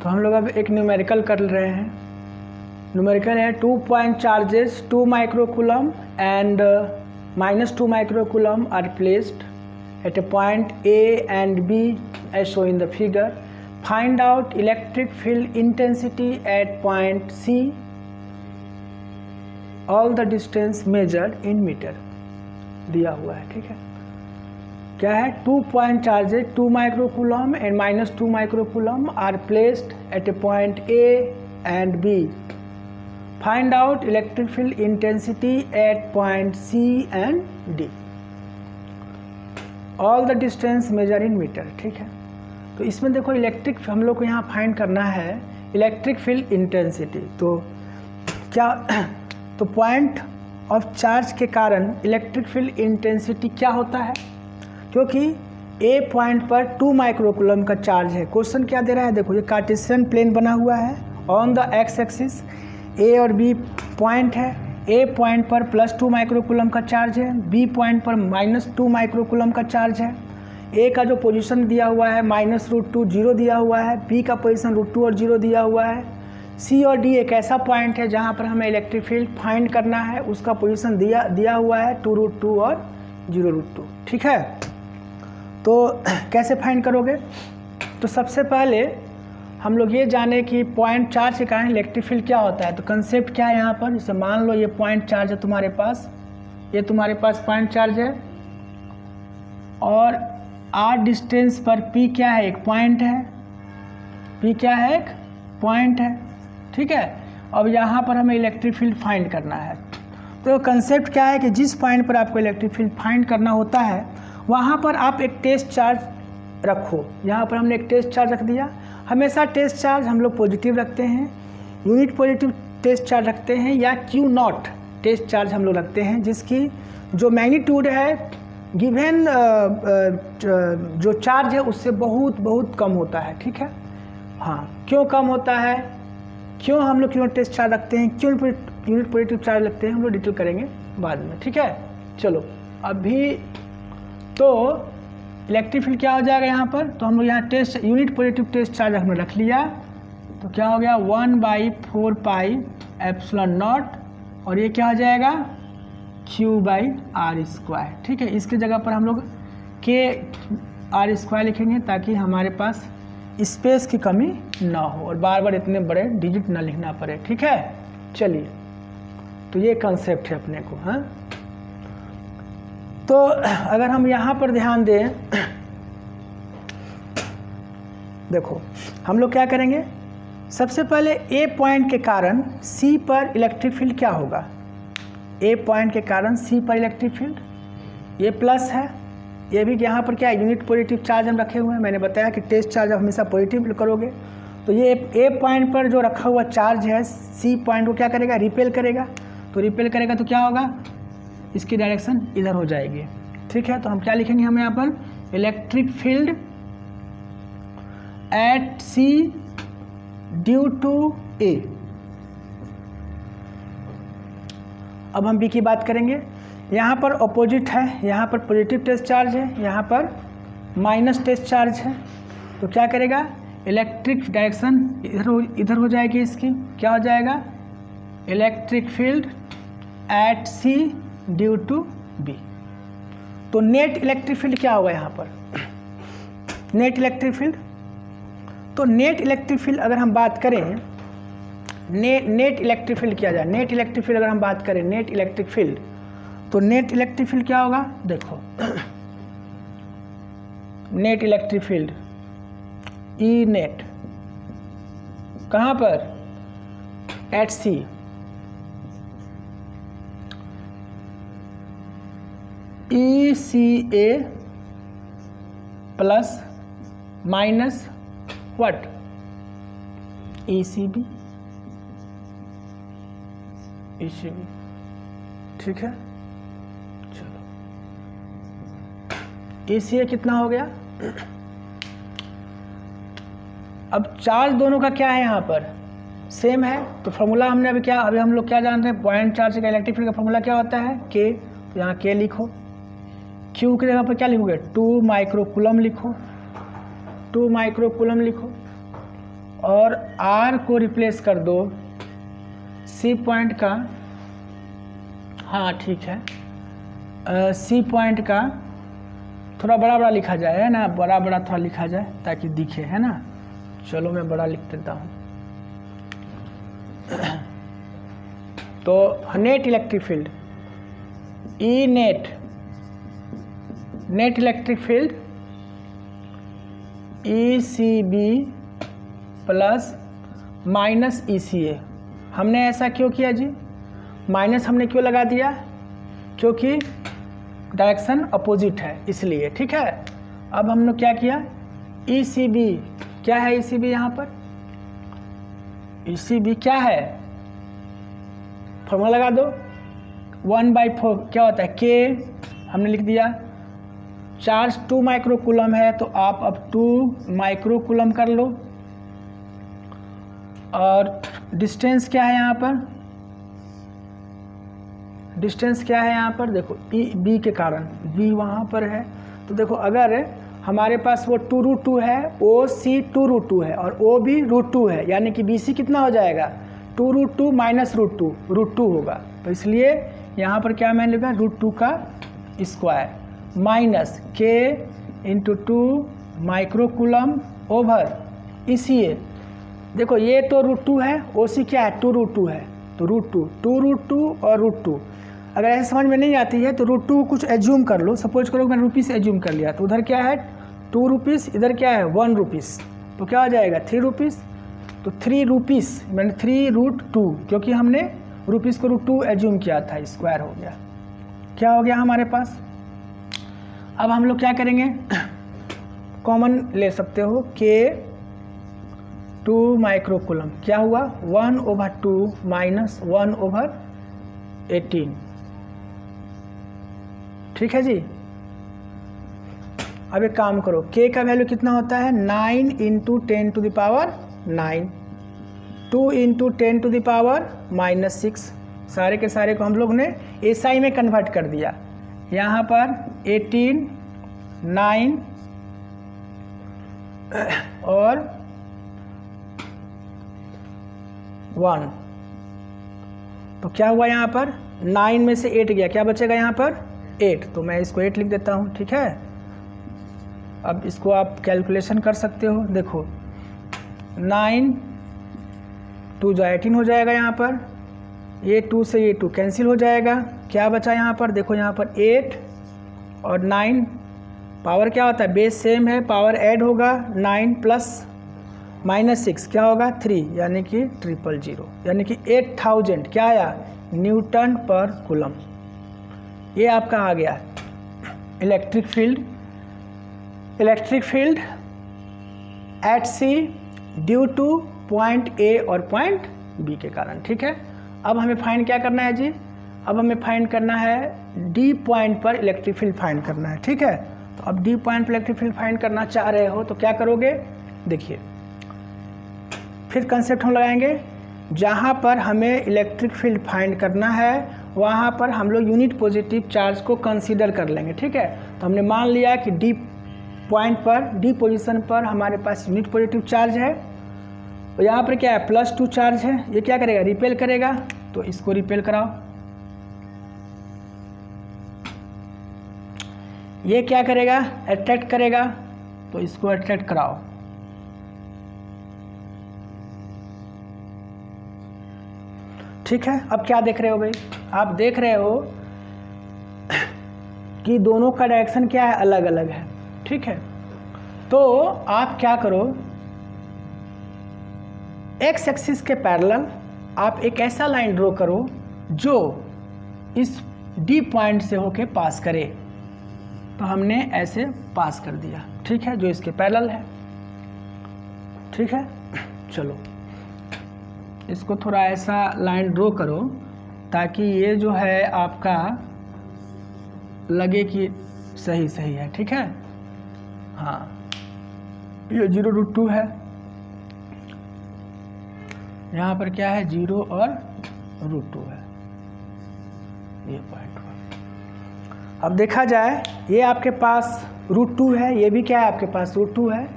तो हम लोग अब एक न्यूमेरिकल कर रहे हैं। न्यूमेरिकल है 2 point charges 2 microcoulomb and -2 microcoulomb are placed at a point A and B as shown in the figure. Find out electric field intensity at point C. All the distance measured in meter दिया हुआ है। ठीक है, क्या है? 2 point charges 2 microcoulomb and -2 microcoulomb are placed at a point A and B. Find out electric field intensity at point C and D. All the distance measure in metre. ठीक है, तो इसमें देखो इलेक्ट्रिक हम लोग को यहाँ फाइंड करना है इलेक्ट्रिक फील्ड इंटेंसिटी। तो क्या तो पॉइंट ऑफ चार्ज के कारण इलेक्ट्रिक फील्ड इंटेंसिटी क्या होता है? क्योंकि ए पॉइंट पर 2 माइक्रोकूलम का चार्ज है। क्वेश्चन क्या दे रहा है? देखो ये कार्टेशियन प्लेन बना हुआ है, ऑन द एक्स एक्सिस ए और बी पॉइंट है। ए पॉइंट पर +2 माइक्रोकूलम का चार्ज है, बी पॉइंट पर -2 माइक्रोकूलम का चार्ज है। ए का जो पोजीशन दिया हुआ है -√2 0 दिया हुआ है, बी का पोजीशन √2 और 0 दिया हुआ है। सी और डी एक ऐसा पॉइंट है जहां पर हमें इलेक्ट्रिक फील्ड फाइंड करना है, उसका पोजीशन दिया हुआ है 2√2 और 0√2। ठीक है, तो कैसे फाइंड करोगे? तो सबसे पहले हम लोग ये जाने कि पॉइंट चार्ज के कारण इलेक्ट्रिक फील्ड क्या होता है। तो कंसेप्ट क्या है यहाँ पर? जैसे मान लो ये पॉइंट चार्ज है तुम्हारे पास, ये तुम्हारे पास पॉइंट चार्ज है और आर डिस्टेंस पर पी क्या है? एक पॉइंट है। पी क्या है? एक पॉइंट है। ठीक है, अब यहाँ पर हमें इलेक्ट्रिक फील्ड फाइंड करना है। तो कंसेप्ट क्या है कि जिस पॉइंट पर आपको इलेक्ट्रिक फील्ड फाइंड करना होता है वहाँ पर आप एक टेस्ट चार्ज रखो। यहाँ पर हमने एक टेस्ट चार्ज रख दिया। हमेशा टेस्ट चार्ज हम लोग पॉजिटिव रखते हैं, यूनिट पॉजिटिव टेस्ट चार्ज रखते हैं, या Q0 टेस्ट चार्ज हम लोग रखते हैं, जिसकी जो मैग्नीट्यूड है गिवन जो चार्ज है उससे बहुत बहुत कम होता है। ठीक है, हाँ, क्यों कम होता है, क्यों हम लोग यूनिट टेस्ट चार्ज रखते हैं, क्यों यूनिट पॉजिटिव चार्ज रखते हैं, हम लोग डिटेल करेंगे बाद में। ठीक है, चलो अभी तो इलेक्ट्रिक फील्ड क्या हो जाएगा यहाँ पर? तो हम लोग यहाँ test unit positive test charge हमने रख लिया, तो क्या हो गया 1/4πε0 और ये क्या हो जाएगा Q/r²। ठीक है, इसके जगह पर हम लोग kr² लिखेंगे ताकि हमारे पास स्पेस की कमी ना हो और बार बार इतने बड़े डिजिट ना लिखना पड़े। ठीक है, चलिए, तो ये कंसेप्ट है अपने को। हाँ, तो अगर हम यहाँ पर ध्यान दें, देखो हम लोग क्या करेंगे, सबसे पहले ए पॉइंट के कारण सी पर इलेक्ट्रिक फील्ड क्या होगा? ए पॉइंट के कारण सी पर इलेक्ट्रिक फील्ड, ये प्लस है, ये भी यहाँ पर क्या है? यूनिट पॉजिटिव चार्ज हम रखे हुए हैं। मैंने बताया कि टेस्ट चार्ज आप हमेशा पॉजिटिव करोगे। तो ये ए पॉइंट पर जो रखा हुआ चार्ज है सी पॉइंट को क्या करेगा? रिपेल करेगा। तो रिपेल करेगा तो क्या होगा? इसकी डायरेक्शन इधर हो जाएगी। ठीक है, तो हम क्या लिखेंगे? हम यहाँ पर electric field at C due to A. अब हम बी की बात करेंगे। यहाँ पर अपोजिट है, यहाँ पर पॉजिटिव टेस्ट चार्ज है, यहाँ पर माइनस टेस्ट चार्ज है। तो क्या करेगा? इलेक्ट्रिक डायरेक्शन इधर हो जाएगी इसकी। क्या हो जाएगा? Electric field at C due to B. तो नेट इलेक्ट्रिक फील्ड क्या होगा यहाँ पर? नेट इलेक्ट्रिक फील्ड, तो नेट इलेक्ट्रिक फील्ड अगर हम बात करें, नेट इलेक्ट्रिक फील्ड किया जाए, नेट इलेक्ट्रिक फील्ड अगर हम बात करें नेट इलेक्ट्रिक फील्ड, तो नेट इलेक्ट्रिक फील्ड क्या होगा? देखो net electric field E net कहाँ पर? At C. ECA plus minus what? ECB। ठीक है, चलो ECA कितना हो गया? अब चार्ज दोनों का क्या है यहाँ पर? सेम है। तो फॉर्मूला हमने अभी हम लोग क्या जानते हैं? पॉइंट चार्ज का इलेक्ट्रिक फील्ड का फॉर्मूला क्या होता है? K। तो यहाँ K लिखो, Q की जगह पर क्या लिखोगे? 2 माइक्रोकूलम लिखो, 2 माइक्रोकूलम लिखो। और R को रिप्लेस कर दो C पॉइंट का, हाँ ठीक है, C पॉइंट का थोड़ा बड़ा बड़ा लिखा जाए, है ना, बड़ा बड़ा थोड़ा लिखा जाए ताकि दिखे, है ना। चलो मैं बड़ा लिख देता हूँ। तो net electric field E net electric field ECB plus minus ECA। हमने ऐसा क्यों किया जी? माइनस हमने क्यों लगा दिया? क्योंकि डायरेक्शन अपोजिट है इसलिए, ठीक है। अब हमने क्या किया, ECB क्या है, ECB यहाँ पर ECB क्या है, फॉर्मूला लगा दो, 1/4 क्या होता है, K हमने लिख दिया। चार्ज 2 माइक्रोकूलम है तो आप अब 2 माइक्रोकूलम कर लो। और डिस्टेंस क्या है यहाँ पर, डिस्टेंस क्या है यहाँ पर, देखो B के कारण B वहाँ पर है, तो देखो अगर हमारे पास वो 2√2 है, OC 2√2 है और OB √2 है, यानी कि BC कितना हो जाएगा, 2√2 माइनस √2 होगा। तो इसलिए यहाँ पर क्या मैंने लिखा, √2 का square minus K into 2 microcoulomb over ECA। देखो ये तो √2 है, OC क्या है, 2√2 है, तो √2 और √2। अगर ऐसे समझ में नहीं आती है तो √2 कुछ एज्यूम कर लो, सपोज करो मैंने रुपीस एज्यूम कर लिया, तो उधर क्या है 2 रुपीस, इधर क्या है 1 रुपीस, तो क्या हो जाएगा 3 रुपीस। तो 3 रुपीस मैंने 3√2, क्योंकि हमने रुपीस को √2 एज्यूम किया था, स्क्वायर हो गया। क्या हो गया हमारे पास, अब हम लोग क्या करेंगे, कॉमन ले सकते हो, K 2 माइक्रोकूलम क्या हुआ, 1/2 माइनस 1/18, ठीक है जी। अब एक काम करो, K का वैल्यू कितना होता है, 9 × 10⁻⁹, 2 × 10⁻⁻6, सारे के सारे को हम लोग ने SI में कन्वर्ट कर दिया। यहाँ पर 18, 9 और 1, तो क्या हुआ यहाँ पर 9 में से 8 गया, क्या बचेगा यहाँ पर 8, तो मैं इसको 8 लिख देता हूँ, ठीक है। अब इसको आप कैलकुलेशन कर सकते हो, देखो 9 2 जो 18 हो जाएगा, यहाँ पर ये 2 से ये 2 कैंसिल हो जाएगा, क्या बचा यहाँ पर, देखो यहाँ पर 8 और 9, पावर क्या होता है, बेस सेम है, पावर ऐड होगा, 9 प्लस -6 क्या होगा 3, यानी कि 000, यानी कि 8000 क्या आया, न्यूटन पर कूलम। ये आपका आ गया electric field eight C due two point A और पॉइंट B के कारण, ठीक है। अब हमें फाइंड क्या करना है जी, अब हमें फाइंड करना है D पॉइंट पर इलेक्ट्रिक फील्ड फाइंड करना है, ठीक है। तो अब D पॉइंट पर इलेक्ट्रिक फील्ड फाइंड करना चाह रहे हो तो क्या करोगे, देखिए फिर कंसेप्ट हम लगाएंगे, जहाँ पर हमें इलेक्ट्रिक फील्ड फाइंड करना है वहाँ पर हम लोग यूनिट पॉजिटिव चार्ज को कंसीडर कर लेंगे, ठीक है। तो हमने मान लिया कि D पॉइंट पर, D पोजीशन पर हमारे पास यूनिट पॉजिटिव चार्ज है, और यहाँ पर क्या है +2 चार्ज है, ये क्या करेगा, रिपेल करेगा, तो इसको रिपेल कराओ। ये क्या करेगा, अट्रैक्ट करेगा, तो इसको अट्रैक्ट कराओ। ठीक है, अब क्या देख रहे हो भाई, आप देख रहे हो कि दोनों का डायरेक्शन क्या है, अलग अलग है, ठीक है। तो आप क्या करो, एक्स एक्सिस के पैरेलल आप एक ऐसा लाइन ड्रॉ करो जो इस D पॉइंट से होके पास करे, तो हमने ऐसे पास कर दिया, ठीक है, जो इसके पैरेलल है, ठीक है। चलो इसको थोड़ा ऐसा लाइन ड्रॉ करो ताकि ये जो है आपका लगे कि सही सही है, ठीक है। हाँ, ये 0√2 है, यहाँ पर क्या है 0 और √2 है, ये पॉइंट। अब देखा जाए ये आपके पास √2 है, ये भी क्या है आपके पास √2 है,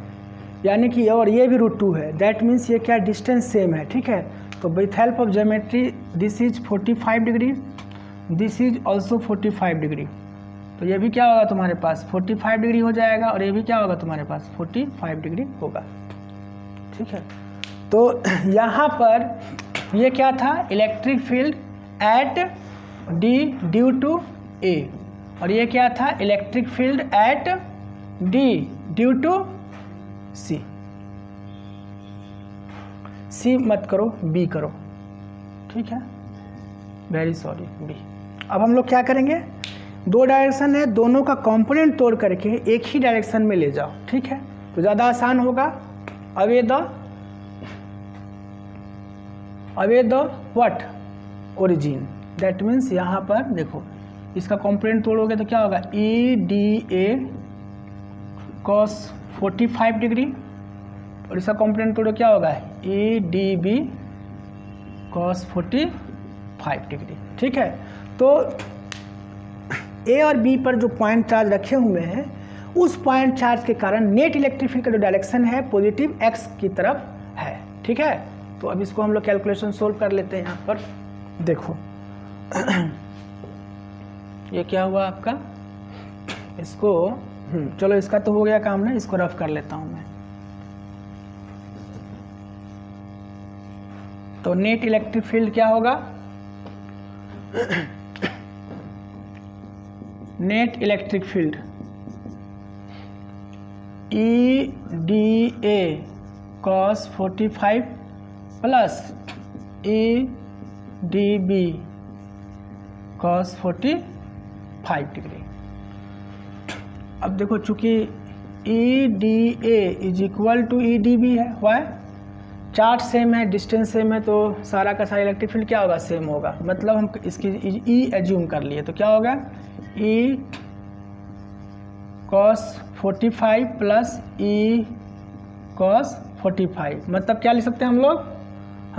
यानी कि और ये भी √2 है, दैट मीन्स ये क्या डिस्टेंस सेम है, ठीक है। तो with help of geometry this is 45 degree, this is also 45 degree, तो ये भी क्या होगा तुम्हारे पास 45 डिग्री हो जाएगा, और ये भी क्या होगा तुम्हारे पास 45 डिग्री होगा, ठीक है। तो यहाँ पर ये क्या था, electric field at D due to A, और ये क्या था, electric field at D due to C. C मत करो, बी करो, ठीक है, वेरी सॉरी, बी। अब हम लोग क्या करेंगे, दो डायरेक्शन है, दोनों का कंपोनेंट तोड़ करके एक ही डायरेक्शन में ले जाओ, ठीक है, तो ज़्यादा आसान होगा। Away the what origin, that means यहाँ पर देखो इसका कंपोनेंट तोड़ोगे तो क्या होगा, E D A cos 45 degree, और इसका कंपोनेंट तोड़ो क्या होगा, E D B cos 45 degree, ठीक है। तो ए और बी पर जो पॉइंट चार्ज रखे हुए हैं, उस पॉइंट चार्ज के कारण नेट इलेक्ट्रिक फील्ड का जो डायरेक्शन है पॉजिटिव एक्स की तरफ है, ठीक है। तो अब इसको हम लोग कैलकुलेशन सोल्व कर लेते हैं। यहाँ पर देखो ये क्या हुआ आपका, इसको चलो इसका तो हो गया काम ना, इसको रफ कर लेता हूँ मैं। तो नेट इलेक्ट्रिक फील्ड क्या होगा, net electric field E D A cos 45 plus E D B cos 45 degree. अब देखो चूंकि E D A is equal to E D B है, वाई, चार्ज सेम है, डिस्टेंस सेम है, तो सारा का सारा इलेक्ट्रिक फील्ड क्या होगा, सेम होगा। मतलब हम इसकी ई एज्यूम कर लिए, तो क्या होगा, E cos 45 plus E cos 45, मतलब क्या लिख सकते हैं हम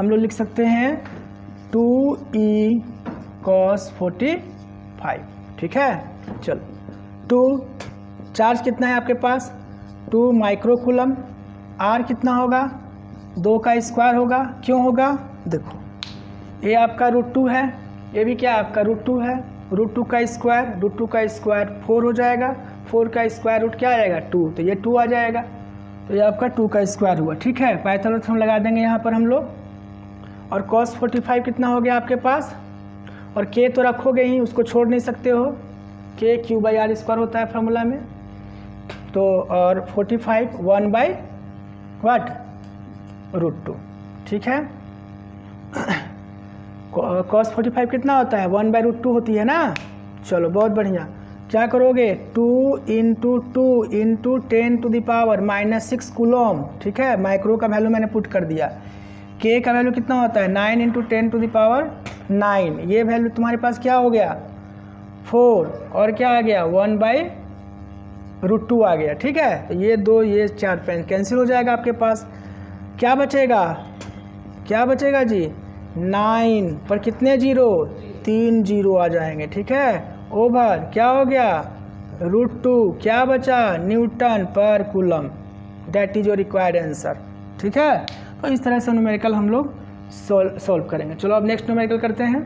लोग लिख सकते हैं 2e कॉस 45, ठीक है। चलो 2 चार्ज कितना है आपके पास, 2 माइक्रोकूलम, आर कितना होगा, 2 का स्क्वायर होगा, क्यों होगा, देखो ये आपका √2 है, ये भी क्या आपका √2 है, √2 का स्क्वायर 4 हो जाएगा, 4 का स्क्वायर रूट क्या आ जाएगा 2, तो ये 2 आ जाएगा, तो ये आपका 2 का स्क्वायर हुआ, ठीक है। पाइथागोरस लगा देंगे यहाँ पर हम लोग, और cos 45 कितना हो गया आपके पास, और k तो रखोगे ही, उसको छोड़ नहीं सकते हो, k Q/r² होता है फार्मूला में, तो और 45 1/what √2, ठीक है। cos 45 कितना होता है, 1/√2 होती है ना। चलो बहुत बढ़िया, क्या करोगे 2 × 2 × 10⁻⁻6 कूलम, ठीक है। माइक्रो का वैल्यू मैंने पुट कर दिया, k का वैल्यू कितना होता है 9 × 10⁻9, ये वैल्यू तुम्हारे पास क्या हो गया 4, और क्या आ गया 1/√2 आ गया, ठीक है। तो ये 2 ये 4 कैंसिल हो जाएगा, आपके पास क्या बचेगा जी 9 पर कितने जीरो, 3 जीरो आ जाएंगे, ठीक है। ओवर क्या हो गया √2, क्या बचा न्यूटन पर coulomb, that is your required answer, ठीक है। तो इस तरह से न्यूमेरिकल हम लोग सोल्व करेंगे। चलो अब नेक्स्ट न्यूमेरिकल करते हैं।